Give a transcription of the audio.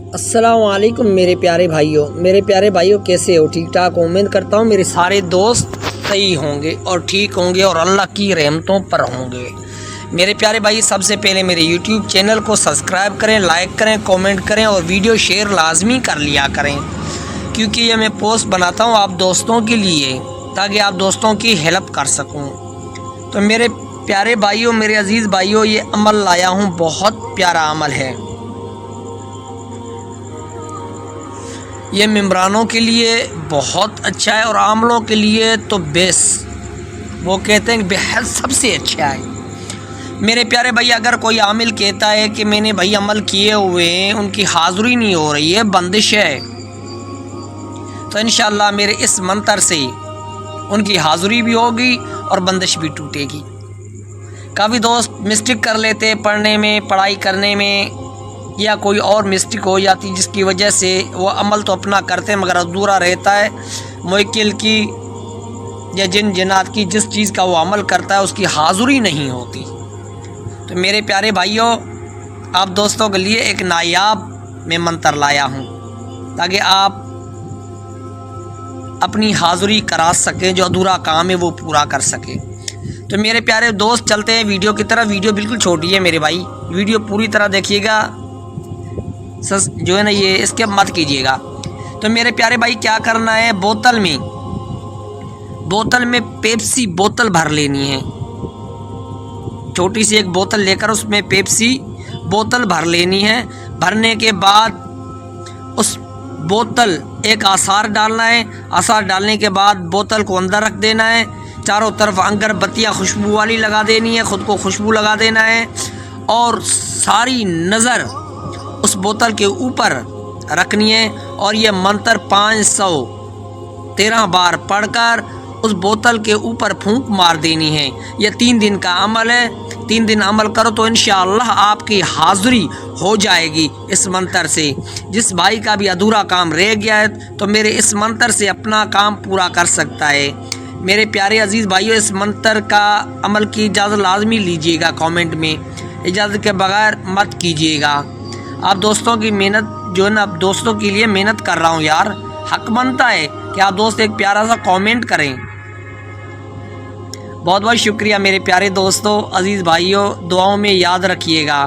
अस्सलाम वालेकुम मेरे प्यारे भाइयों कैसे हो? ठीक ठाक हो? उम्मीद करता हूँ मेरे सारे दोस्त सही होंगे और ठीक होंगे और अल्लाह की रहमतों पर होंगे। मेरे प्यारे भाई, सबसे पहले मेरे YouTube चैनल को सब्सक्राइब करें, लाइक करें, कमेंट करें और वीडियो शेयर लाजमी कर लिया करें, क्योंकि ये मैं पोस्ट बनाता हूँ आप दोस्तों के लिए, ताकि आप दोस्तों की हेल्प कर सकूँ। तो मेरे प्यारे भाइयों, मेरे अज़ीज़ भाइयों, ये अमल लाया हूँ, बहुत प्यारा अमल है। ये मेम्बरानों के लिए बहुत अच्छा है और आमलों के लिए तो बेस्ट, वो कहते हैं बेहद सबसे अच्छा है। मेरे प्यारे भाई, अगर कोई आमिल कहता है कि मैंने भाई अमल किए हुए हैं, उनकी हाज़िरी नहीं हो रही है, बंदिश है, तो इंशाअल्लाह मेरे इस मंत्र से उनकी हाज़िरी भी होगी और बंदिश भी टूटेगी। काफ़ी दोस्त मिस्टेक कर लेते पढ़ने में, पढ़ाई करने में, या कोई और मिस्टेक हो जाती जिसकी वजह से वो अमल तो अपना करते हैं मगर अधूरा रहता है। मुवक्किल की या जिन जिन्नात की जिस चीज़ का वो अमल करता है उसकी हाज़िरी नहीं होती। तो मेरे प्यारे भाइयों, आप दोस्तों के लिए एक नायाब मैं मंत्र लाया हूँ, ताकि आप अपनी हाज़िरी करा सकें, जो अधूरा काम है वो पूरा कर सकें। तो मेरे प्यारे दोस्त, चलते हैं वीडियो की तरफ। वीडियो बिल्कुल छोटी है मेरे भाई, वीडियो पूरी तरह देखिएगा, जो है ना ये स्किप मत कीजिएगा। तो मेरे प्यारे भाई, क्या करना है, बोतल में पेप्सी बोतल भर लेनी है। छोटी सी एक बोतल लेकर उसमें पेप्सी बोतल भर लेनी है। भरने के बाद उस बोतल एक आसार डालना है। आसार डालने के बाद बोतल को अंदर रख देना है। चारों तरफ अगरबत्तियाँ खुशबू वाली लगा देनी है, ख़ुद को खुशबू लगा देना है और सारी नज़र उस बोतल के ऊपर रखनी है। और ये मंत्र 513 बार पढ़कर उस बोतल के ऊपर फूंक मार देनी है। यह 3 दिन का अमल है। 3 दिन अमल करो तो इंशाअल्लाह आपकी हाज़िरी हो जाएगी इस मंत्र से। जिस भाई का भी अधूरा काम रह गया है तो मेरे इस मंत्र से अपना काम पूरा कर सकता है। मेरे प्यारे अजीज़ भाइयों, इस मंत्र का अमल की इजाज़त लाजमी लीजिएगा, कमेंट में इजाज़त के बगैर मत कीजिएगा। आप दोस्तों की मेहनत जो है ना, दोस्तों के लिए मेहनत कर रहा हूँ यार, हक बनता है कि आप दोस्त एक प्यारा सा कमेंट करें। बहुत बहुत शुक्रिया मेरे प्यारे दोस्तों, अजीज़ भाइयों, दुआओं में याद रखिएगा।